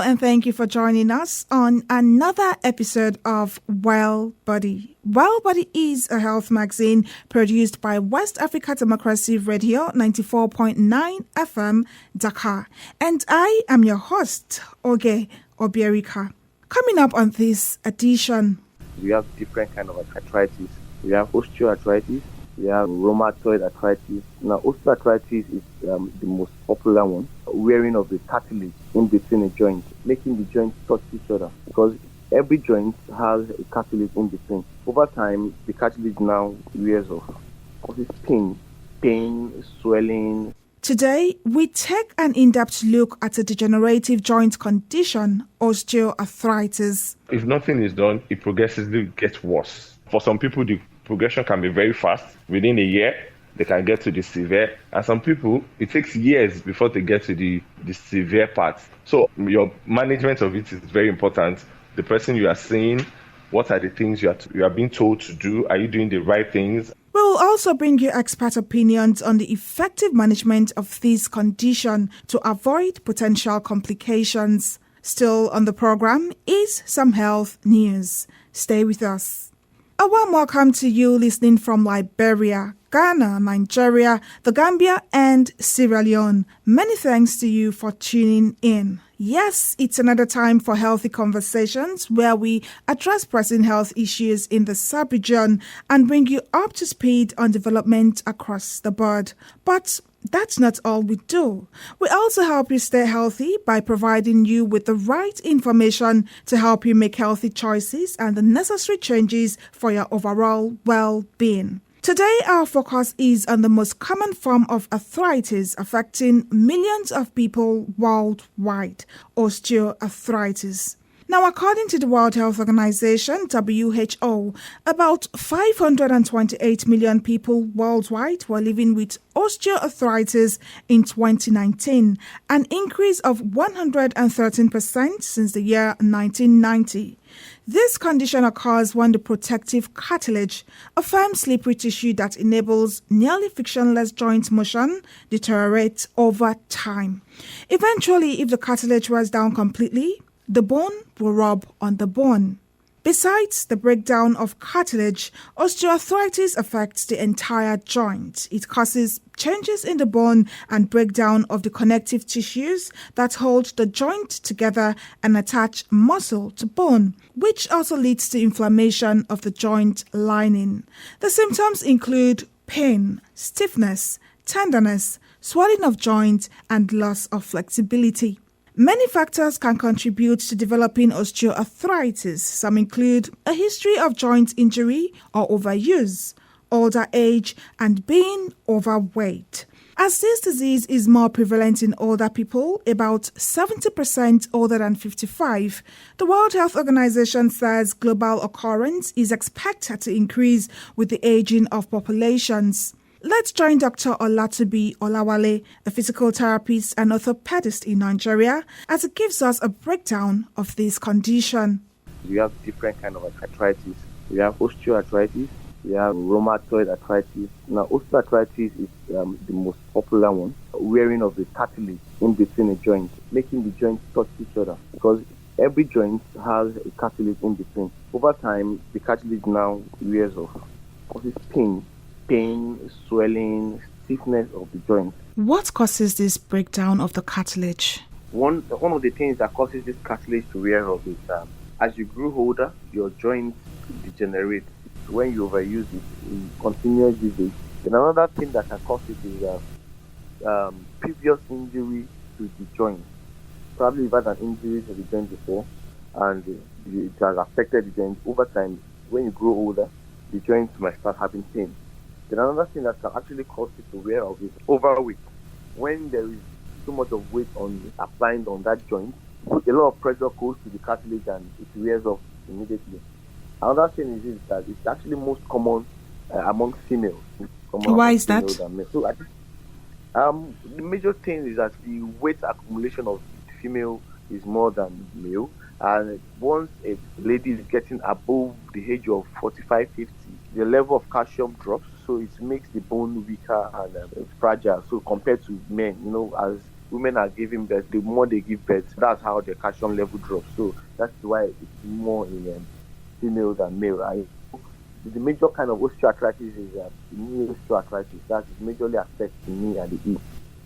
and thank you for joining us on another episode of Welbodi. Welbodi is a health magazine produced by West Africa Democracy Radio 94.9 FM, Dakar. And I am your host, Oge Obierika. Coming up on this edition, we have different kind of arthritis. We have osteoarthritis, we have rheumatoid arthritis. Now, osteoarthritis is the most popular one, wearing of the cartilage in between a joint, making the joints touch each other, because every joint has a cartilage in between. Over time, the cartilage now wears off, causes pain, swelling. Today, we take an in-depth look at a degenerative joint condition, osteoarthritis. If nothing is done, it progressively gets worse. For some people, the progression can be very fast. Within a year, they can get to the severe. And some people, it takes years before they get to the severe part. So your management of it is very important. The person you are seeing, what are the things you are being told to do? Are you doing the right things? We'll also bring you expert opinions on the effective management of this condition to avoid potential complications. Still on the program is some health news. Stay with us. A warm welcome to you listening from Liberia, Ghana, Nigeria, the Gambia, and Sierra Leone. Many thanks to you for tuning in. Yes, it's another time for healthy conversations where we address pressing health issues in the sub-region and bring you up to speed on development across the board. But that's not all we do. We also help you stay healthy by providing you with the right information to help you make healthy choices and the necessary changes for your overall well-being. Today, our focus is on the most common form of arthritis affecting millions of people worldwide, osteoarthritis. Now, according to the World Health Organization, WHO, about 528 million people worldwide were living with osteoarthritis in 2019, an increase of 113% since the year 1990. This condition occurs when the protective cartilage, a firm slippery tissue that enables nearly frictionless joint motion, deteriorates over time. Eventually, if the cartilage wears down completely, the bone will rub on the bone. Besides the breakdown of cartilage, osteoarthritis affects the entire joint. It causes changes in the bone and breakdown of the connective tissues that hold the joint together and attach muscle to bone, which also leads to inflammation of the joint lining. The symptoms include pain, stiffness, tenderness, swelling of joint, and loss of flexibility. Many factors can contribute to developing osteoarthritis. Some include a history of joint injury or overuse, older age, and being overweight. As this disease is more prevalent in older people, about 70% older than 55, the World Health Organization says global occurrence is expected to increase with the aging of populations. Let's join Dr. Olatubi Olawale, a physical therapist and orthopedist in Nigeria, as it gives us a breakdown of this condition. We have different kind of arthritis. We have osteoarthritis, we have rheumatoid arthritis. Now, osteoarthritis is the most popular one, wearing of the cartilage in between a joint, making the joints touch each other, because every joint has a cartilage in between. Over time, the cartilage now wears off, causes pain, swelling, stiffness of the joint. What causes this breakdown of the cartilage? One of the things that causes this cartilage to wear off is as you grow older, your joints degenerate. When you overuse it in continuous usage. Then another thing that can cause it is previous injury to the joint. Probably you've had an injury to the joint before, and it has affected the joint. Over time, when you grow older, the joints might start having pain. Then another thing that can actually cause it to wear off is overweight. When there is too much of weight applying on that joint, a lot of pressure goes to the cartilage and it wears off immediately. Another thing is that it's actually most common among females. Why is that? So I think, the major thing is that the weight accumulation of the female is more than male, and once a lady is getting above the age of 45, 50, the level of calcium drops, so it makes the bone weaker and fragile. So compared to men, as women are giving birth, the more they give birth, that's how their calcium level drops. So that's why it's more in female than male. Right? The major kind of osteoarthritis is knee osteoarthritis. That is majorly affects the knee and the hip.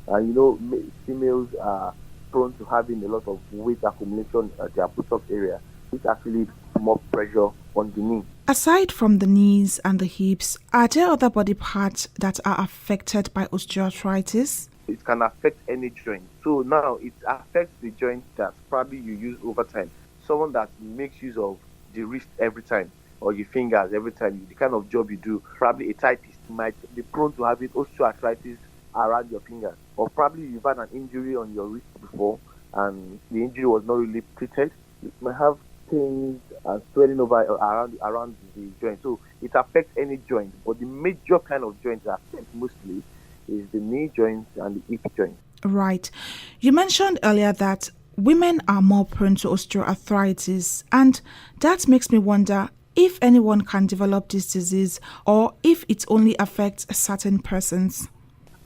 And females are prone to having a lot of weight accumulation at their put-up area, which actually puts more pressure on the knee. Aside from the knees and the hips, are there other body parts that are affected by osteoarthritis? It can affect any joint. So now it affects the joint that probably you use over time. Someone that makes use of the wrist every time or your fingers every time, the kind of job you do, probably a typist might be prone to having osteoarthritis around your fingers. Or probably you've had an injury on your wrist before and the injury was not really treated. You might have pains and swelling over around the joint. So it affects any joint, but the major kind of joints that affect mostly is the knee joints and the hip joints. Right. You mentioned earlier that women are more prone to osteoarthritis, and that makes me wonder if anyone can develop this disease or if it only affects certain persons.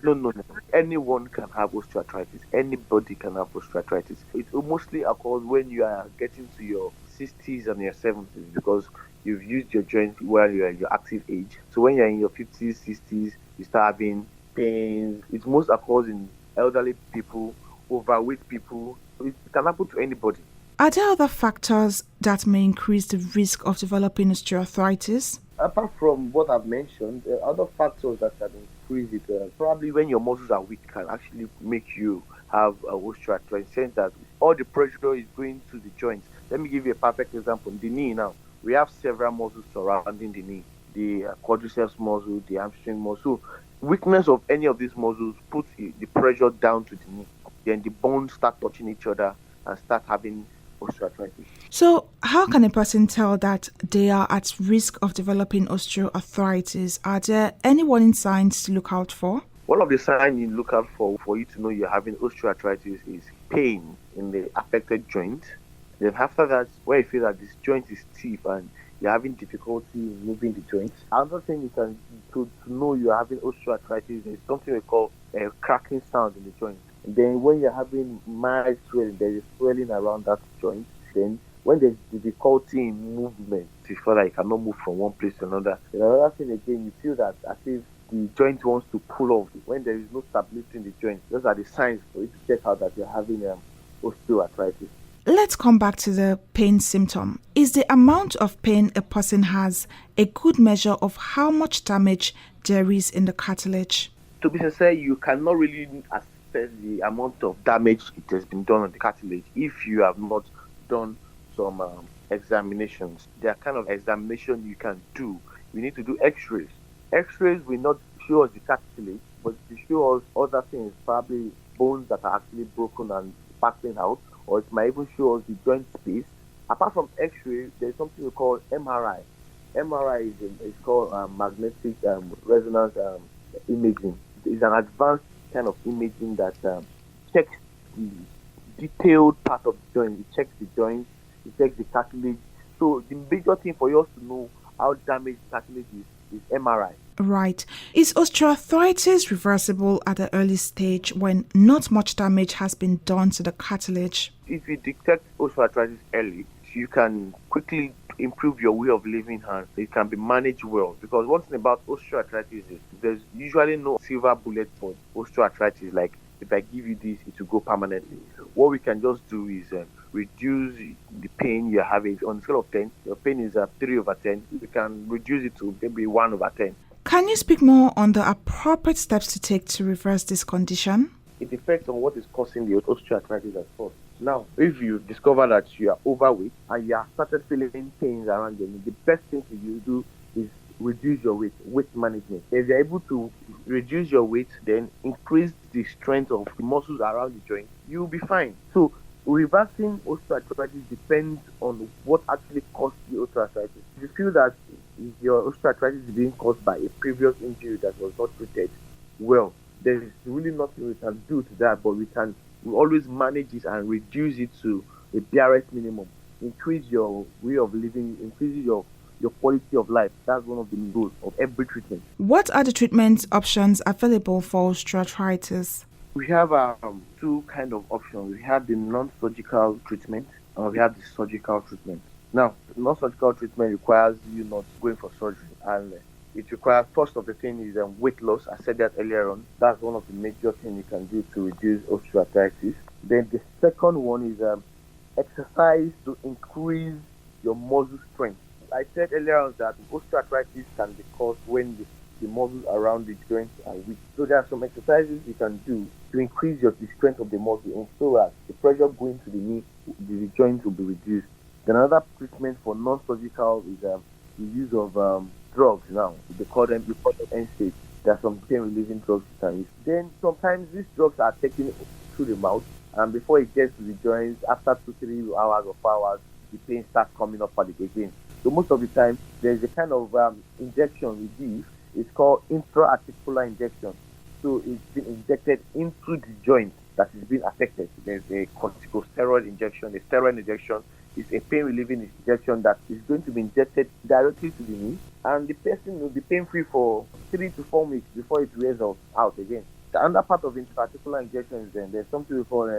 No. Anyone can have osteoarthritis. Anybody can have osteoarthritis. It mostly occurs when you are getting to your 60s and your 70s because you've used your joints while you're in your active age. So when you're in your 50s, 60s, you start having pains. It most occurs in elderly people, overweight people. It can happen to anybody. Are there other factors that may increase the risk of developing osteoarthritis? Apart from what I've mentioned, other factors that can increase it, probably when your muscles are weak, can actually make you have osteoarthritis. Since that all the pressure is going to the joints. Let me give you a perfect example. The knee now, we have several muscles surrounding the knee. The quadriceps muscle, the hamstring muscle. So weakness of any of these muscles puts the pressure down to the knee. Then the bones start touching each other and start having osteoarthritis. So how can a person tell that they are at risk of developing osteoarthritis? Are there any warning signs to look out for? One of the signs you look out for you to know you're having osteoarthritis is pain in the affected joint. Then after that, when you feel that this joint is stiff and you're having difficulty in moving the joint. Another thing you can to know you're having osteoarthritis is something we call a cracking sound in the joint. And then when you're having mild swelling, there is swelling around that joint. Then when there's difficulty in movement, it's feel like you cannot move from one place to another. And another thing again, you feel that as if the joint wants to pull off. When there is no stability in the joint, those are the signs for you to check out that you're having osteoarthritis. Let's come back to the pain symptom. Is the amount of pain a person has a good measure of how much damage there is in the cartilage? To be sincere, you cannot really assess the amount of damage it has been done on the cartilage if you have not done some examinations. There are kind of examination you can do. You need to do x-rays. X-rays will not show us the cartilage, but it show us other things, probably bones that are actually broken and sparkling out, or it might even show us the joint space. Apart from X-ray, there's something we call MRI. MRI is called magnetic resonance imaging. It's an advanced kind of imaging that checks the detailed part of the joint. It checks the joint, it checks the cartilage. So the major thing for you to know how damaged the cartilage is MRI. Right. Is osteoarthritis reversible at the early stage when not much damage has been done to the cartilage? If you detect osteoarthritis early, you can quickly improve your way of living and it can be managed well. Because one thing about osteoarthritis is there's usually no silver bullet for osteoarthritis. Like if I give you this, it will go permanently. What we can just do is reduce the pain you're having. On a scale of 10, your pain is 3/10. We can reduce it to maybe 1/10. Can you speak more on the appropriate steps to take to reverse this condition? It depends on what is causing the osteoarthritis at first. Now, if you discover that you are overweight and you have started feeling pains around your knee, the best thing for you to do is reduce your weight management. If you're able to reduce your weight, then increase the strength of the muscles around the joint, you'll be fine. So, reversing osteoarthritis depends on what actually caused the osteoarthritis. If you feel that your osteoarthritis is being caused by a previous injury that was not treated well, there is really nothing we can do to that, but we always manage it and reduce it to a BRS minimum. Increase your way of living, increase your quality of life. That's one of the goals of every treatment. What are the treatment options available for osteoarthritis? We have two kind of options. We have the non-surgical treatment and we have the surgical treatment. Now, non-surgical treatment requires you not going for surgery, and it requires, first of the thing is weight loss. I said that earlier on. That's one of the major things you can do to reduce osteoarthritis. Then the second one is exercise to increase your muscle strength. I said earlier on that osteoarthritis can be caused when the muscles around the joints are weak. So there are some exercises you can do to increase the strength of the muscle, and so that the pressure going to the knee, the joint will be reduced. Then another treatment for non-surgical is the use of drugs now. They call them NSAIDs. There are some pain-relieving drugs you can use. Then sometimes these drugs are taken through the mouth, and before it gets to the joints, after 2-3 hours or 4 hours, the pain starts coming up again. So most of the time, there's a kind of injection we give. It's called intra-articular injection. So it's been injected into the joint that is being affected. There's a corticosteroid injection. The steroid injection is a pain-relieving injection that is going to be injected directly to the knee, and the person will be pain-free for 3 to 4 weeks before it wears out again. The other part of intra-articular injection is there's something we call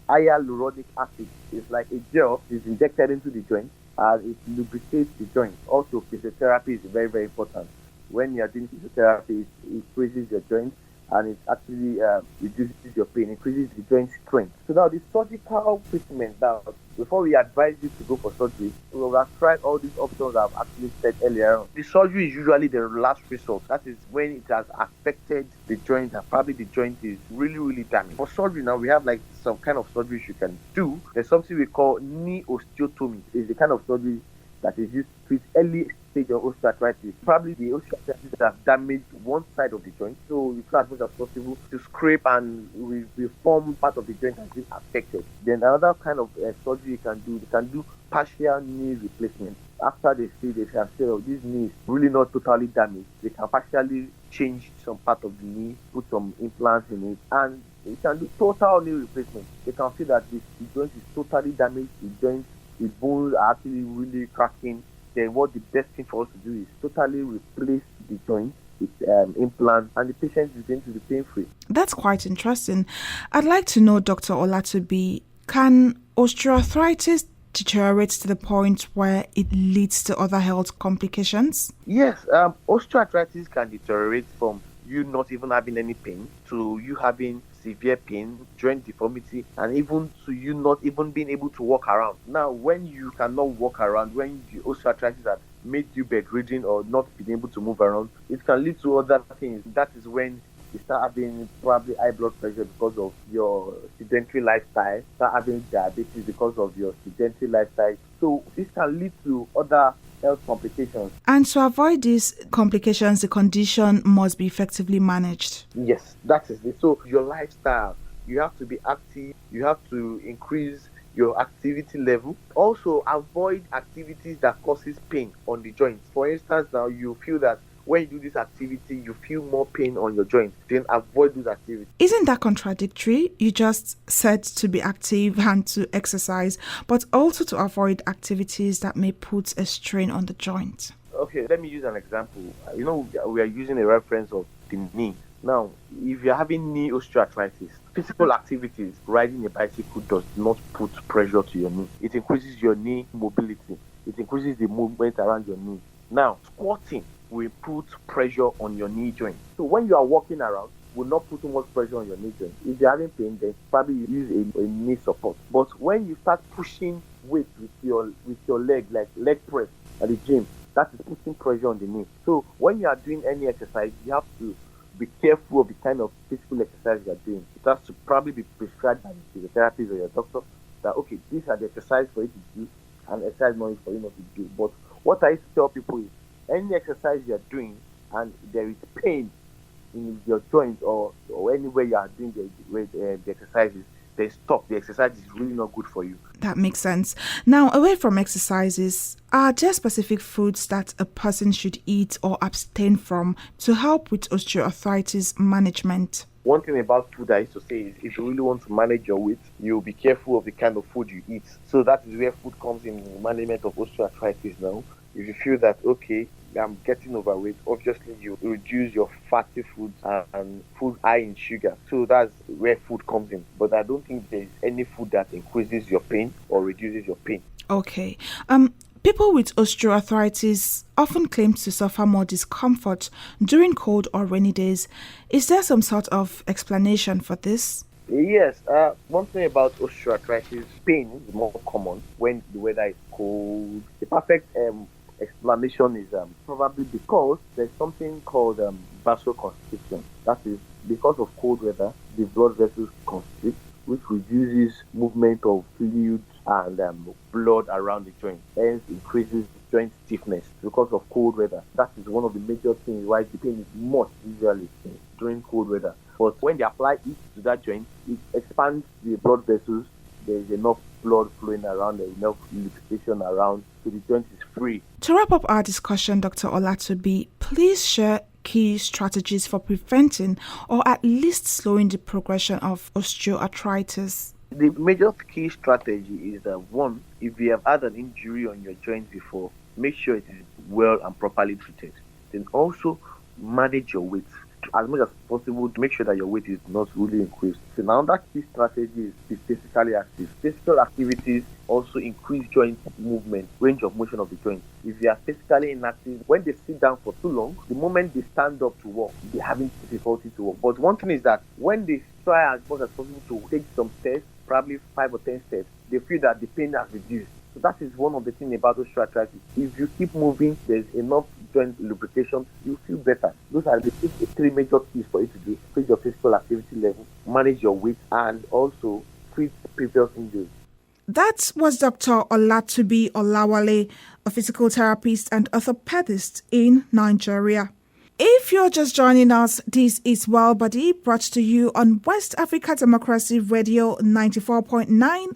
hyaluronic acid. It's like a gel is injected into the joint, and it lubricates the joint. Also, physiotherapy is very, very important. When you are doing physiotherapy, it increases your joint, and it actually reduces your pain, increases the joint strength. So now the surgical treatment, now before we advise you to go for surgery, we have tried all these options I've actually said earlier on. The surgery is usually the last resort. That is when it has affected the joint, and probably the joint is really, really damaged. For surgery now, we have like some kind of surgeries you can do. There's something we call knee osteotomy. It's the kind of surgery that is used to treat early stage of osteoarthritis. Probably the osteoarthritis that have damaged one side of the joint. So you try as much as possible to scrape and reform part of the joint that has been affected. Then another kind of surgery you can do partial knee replacement. After they have said, oh, this knee is really not totally damaged, they can partially change some part of the knee, put some implants in it, and you can do total knee replacement. They can feel that the joint is totally damaged, the bones are actually really cracking. Then what the best thing for us to do is totally replace the joint with implants, and the patient is going to be pain-free. That's quite interesting. I'd like to know, Dr. Olatobi, can osteoarthritis deteriorate to the point where it leads to other health complications? Yes, osteoarthritis can deteriorate from you not even having any pain to you having severe pain, joint deformity, and even to you not even being able to walk around. Now, when you cannot walk around, when the osteoarthritis has made you bedridden or not being able to move around, it can lead to other things. That is when you start having probably high blood pressure because of your sedentary lifestyle, start having diabetes because of your sedentary lifestyle. So this can lead to other health complications. And to avoid these complications, the condition must be effectively managed. Yes, that is it. So your lifestyle, you have to be active, you have to increase your activity level. Also, avoid activities that causes pain on the joints. For instance, now you feel that when you do this activity, you feel more pain on your joints, then avoid those activities. Isn't that contradictory? You just said to be active and to exercise, but also to avoid activities that may put a strain on the joint. Okay, let me use an example. We are using a reference of the knee. Now, if you're having knee osteoarthritis, physical activities, riding a bicycle does not put pressure to your knee. It increases your knee mobility. It increases the movement around your knee. Now, squatting will put pressure on your knee joint. So when you are walking around, will not put too much pressure on your knee joint. If you're having pain, then probably you use a knee support. But when you start pushing weight with your leg, like leg press at the gym, that is putting pressure on the knee. So when you are doing any exercise, you have to be careful of the kind of physical exercise you are doing. It has to probably be prescribed by the physiotherapist or your doctor that, okay, these are the exercises for you to do and exercise not for you not to do. But what I used to tell people is, any exercise you are doing and there is pain in your joint or anywhere you are doing the exercises, then stop. The exercise is really not good for you. That makes sense. Now, away from exercises, are there specific foods that a person should eat or abstain from to help with osteoarthritis management? One thing about food I used to say is, if you really want to manage your weight, you'll be careful of the kind of food you eat. So that is where food comes in the management of osteoarthritis now. If you feel that, okay, getting overweight, obviously you reduce your fatty foods and food high in sugar. So that's where food comes in. But I don't think there's any food that increases your pain or reduces your pain. Okay. People with osteoarthritis often claim to suffer more discomfort during cold or rainy days. Is there some sort of explanation for this? Yes, one thing about osteoarthritis, pain is more common when the weather is cold. The perfect explanation is probably because there's something called vasoconstriction. That is, because of cold weather, the blood vessels constrict, which reduces movement of fluid and blood around the joint, hence increases joint stiffness because of cold weather. That is one of the major things why the pain is much usually during cold weather. But when they apply heat to that joint, it expands the blood vessels. There is enough blood flowing around, there is enough lubrication around, so the joint is free. To wrap up our discussion, Dr. Olatobi, please share key strategies for preventing or at least slowing the progression of osteoarthritis. The major key strategy is that one, if you have had an injury on your joint before, make sure it is well and properly treated. Then also manage your weight as much as possible to make sure that your weight is not really increased. So now that key strategy is be physically active. Physical activities also increase joint movement, range of motion of the joint. If you are physically inactive, when they sit down for too long, the moment they stand up to walk, they're having difficulty to walk. But one thing is that when they try as much as possible to take some steps, probably 5 or 10 steps, they feel that the pain has reduced. So that is one of the things about osteoarthritis. If you keep moving, there's enough joint lubrication, you feel better. Those are the 3 major keys for you to do. Increase your physical activity level, manage your weight, and also treat previous injuries. That was Dr. Olatobi Olawale, a physical therapist and orthopedist in Nigeria. If you're just joining us, this is Welbodi, brought to you on West Africa Democracy Radio 94.9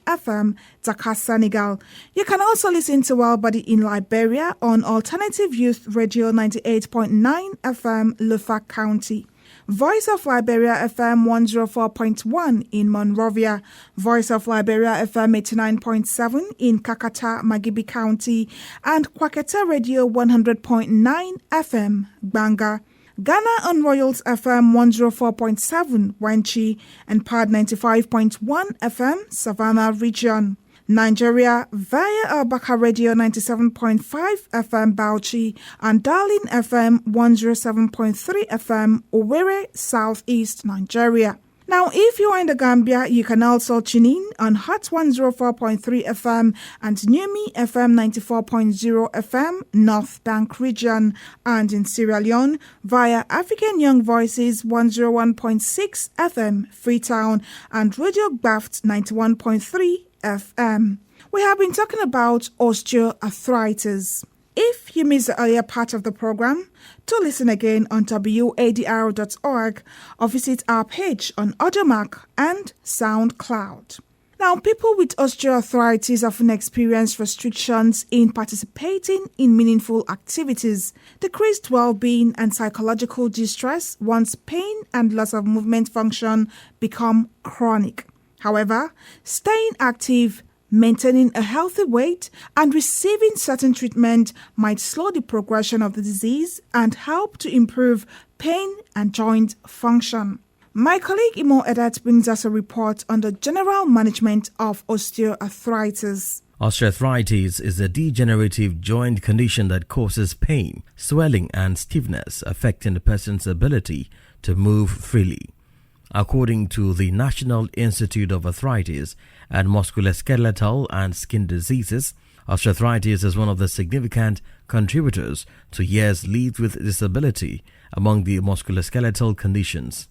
FM, Dakar, Senegal. You can also listen to Welbodi in Liberia on Alternative Youth Radio 98.9 FM, Lufa County. Voice of Liberia FM 104.1 in Monrovia, Voice of Liberia FM 89.7 in Kakata, Magibi County, and Kwaketa Radio 100.9 FM, Banga. Ghana on Royals FM 104.7, Wenchi, and Pad 95.1 FM, Savannah Region. Nigeria via Albaka Radio 97.5 FM Bauchi and Darling FM 107.3 FM Owerri, Southeast Nigeria. Now, if you are in the Gambia, you can also tune in on Hot 104.3 FM and Numi FM 94.0 FM, North Bank Region, and in Sierra Leone via African Young Voices 101.6 FM, Freetown, and Radio Baft 91.3 FM. We have been talking about osteoarthritis. If you missed the earlier part of the program, to listen again on WADR.org or visit our page on Audiomack and SoundCloud. Now, people with osteoarthritis often experience restrictions in participating in meaningful activities, decreased well-being and psychological distress once pain and loss of movement function become chronic. However, staying active, maintaining a healthy weight, and receiving certain treatment might slow the progression of the disease and help to improve pain and joint function. My colleague Imo Edat brings us a report on the general management of osteoarthritis. Osteoarthritis is a degenerative joint condition that causes pain, swelling, and stiffness, affecting the person's ability to move freely. According to the National Institute of Arthritis and Musculoskeletal and Skin Diseases, osteoarthritis is one of the significant contributors to years lived with disability among the musculoskeletal conditions.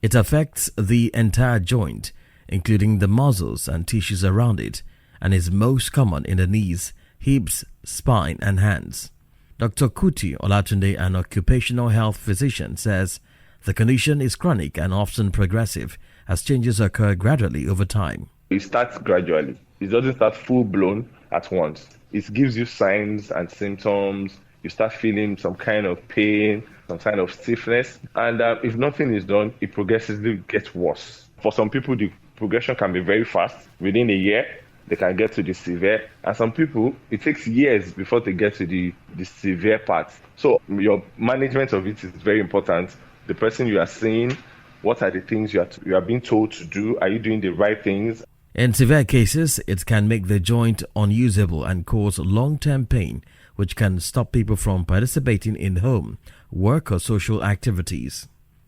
It affects the entire joint, including the muscles and tissues around it, and is most common in the knees, hips, spine, and hands. Dr. Kuti Olatunde, an occupational health physician, says the condition is chronic and often progressive, as changes occur gradually over time. It starts gradually. It doesn't start full-blown at once. It gives you signs and symptoms. You start feeling some kind of pain, some kind of stiffness. And if nothing is done, it progressively gets worse. For some people, the progression can be very fast. Within a year, they they can get to the severe. And some people, it takes years before they get to the severe part. So your management of it is very important. The person you are seeing, what are the things you are being told to do? Are you doing the right things? In severe cases, it can make the joint unusable and cause long-term pain, which can stop people from participating in home, work or social activities.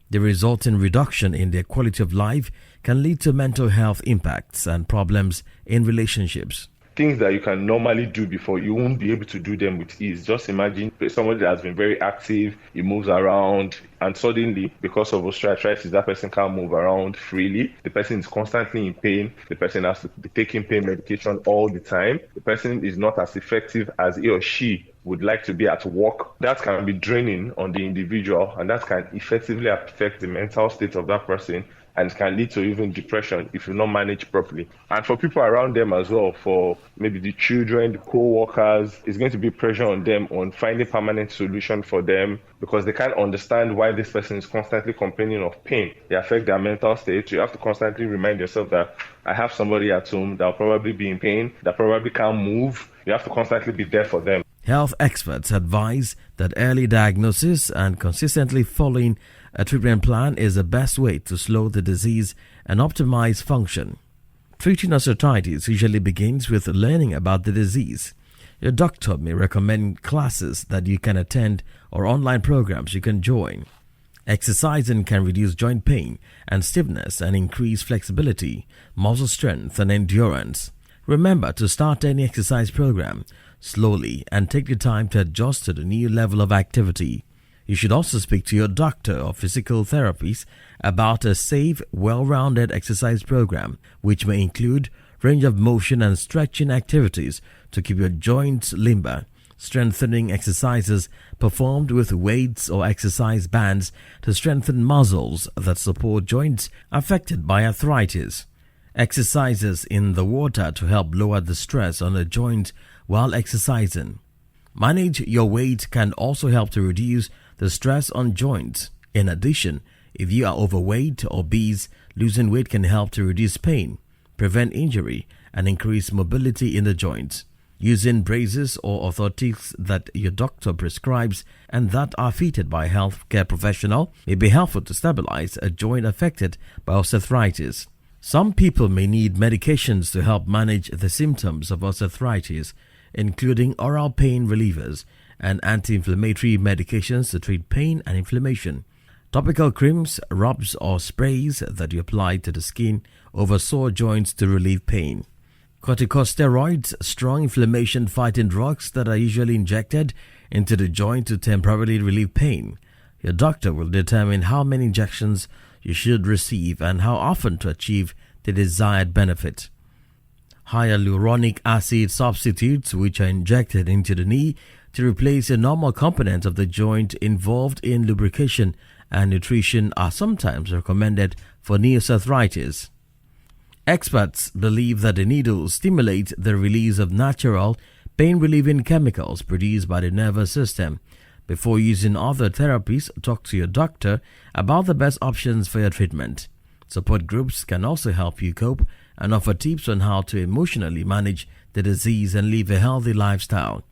The resulting reduction in their quality of life can lead to mental health impacts and problems in relationships. Things that you can normally do before, you won't be able to do them with ease. Just imagine somebody that has been very active, he moves around, and suddenly, because of osteoarthritis, that person can't move around freely. The person is constantly in pain. The person has to be taking pain medication all the time. The person is not as effective as he or she would like to be at work. That can be draining on the individual, and that can effectively affect the mental state of that person, and can lead to even depression if you not manage properly. And for people around them as well, for maybe the children, the co-workers, it's going to be pressure on them on finding permanent solution for them, because they can't understand why this person is constantly complaining of pain. They affect their mental state. You have to constantly remind yourself that I have somebody at home that will probably be in pain, that probably can't move. You have to constantly be there for them. Health experts advise that early diagnosis and consistently following a treatment plan is the best way to slow the disease and optimize function. Treating osteoarthritis usually begins with learning about the disease. Your doctor may recommend classes that you can attend or online programs you can join. Exercising can reduce joint pain and stiffness and increase flexibility, muscle strength and endurance. Remember to start any exercise program slowly and take the time to adjust to the new level of activity. You should also speak to your doctor or physical therapist about a safe, well-rounded exercise program, which may include range of motion and stretching activities to keep your joints limber, strengthening exercises performed with weights or exercise bands to strengthen muscles that support joints affected by arthritis. Exercises in the water to help lower the stress on the joint while exercising. Manage your weight can also help to reduce the stress on joints. In addition, if you are overweight or obese, losing weight can help to reduce pain, prevent injury, and increase mobility in the joints. Using braces or orthotics that your doctor prescribes and that are fitted by a healthcare professional may be helpful to stabilize a joint affected by osteoarthritis. Some people may need medications to help manage the symptoms of osteoarthritis, including oral pain relievers and anti-inflammatory medications to treat pain and inflammation. Topical creams, rubs or sprays that you apply to the skin over sore joints to relieve pain. Corticosteroids, strong inflammation-fighting drugs that are usually injected into the joint to temporarily relieve pain. Your doctor will determine how many injections you should receive and how often to achieve the desired benefit. Hyaluronic acid substitutes, which are injected into the knee to replace a normal component of the joint involved in lubrication and nutrition, are sometimes recommended for knee osteoarthritis. Experts believe that the needle stimulates the release of natural pain-relieving chemicals produced by the nervous system. Before using other therapies, talk to your doctor about the best options for your treatment. Support groups can also help you cope and offer tips on how to emotionally manage the disease and live a healthy lifestyle.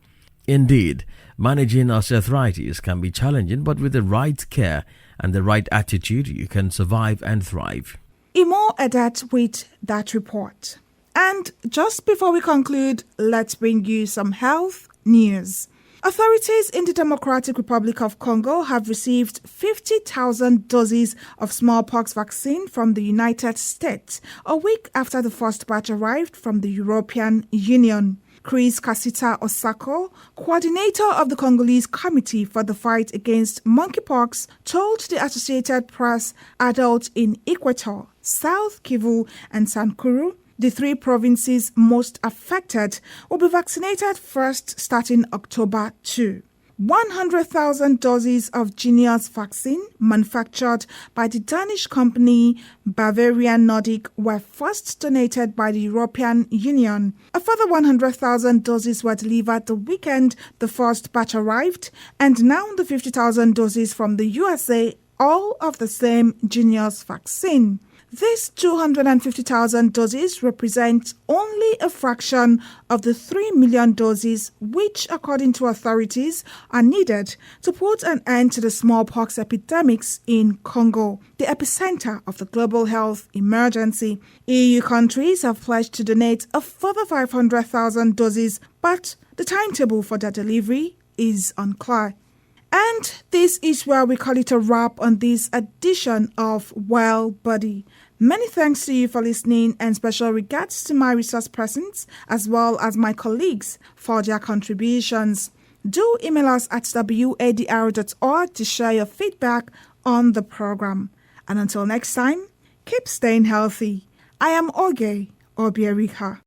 Indeed, managing osteoarthritis can be challenging, but with the right care and the right attitude, you can survive and thrive. Imo Edat with that report. And just before we conclude, let's bring you some health news. Authorities in the Democratic Republic of Congo have received 50,000 doses of smallpox vaccine from the United States, a week after the first batch arrived from the European Union. Chris Kasita Osako, coordinator of the Congolese Committee for the Fight Against Monkeypox, told the Associated Press adults in Equator, South Kivu, and Sankuru, the three provinces most affected, will be vaccinated first starting October 2. 100,000 doses of Jynneos vaccine manufactured by the Danish company Bavarian Nordic were first donated by the European Union. A further 100,000 doses were delivered the weekend the first batch arrived, and now the 50,000 doses from the USA, all of the same Jynneos vaccine. These 250,000 doses represent only a fraction of the 3 million doses which, according to authorities, are needed to put an end to the smallpox epidemics in Congo, the epicenter of the global health emergency. EU countries have pledged to donate a further 500,000 doses, but the timetable for their delivery is unclear. And this is where we call it a wrap on this edition of Welbodi. Many thanks to you for listening, and special regards to my resource persons as well as my colleagues for their contributions. Do email us at wadr.org to share your feedback on the program. And until next time, keep staying healthy. I am Oge Obieriha.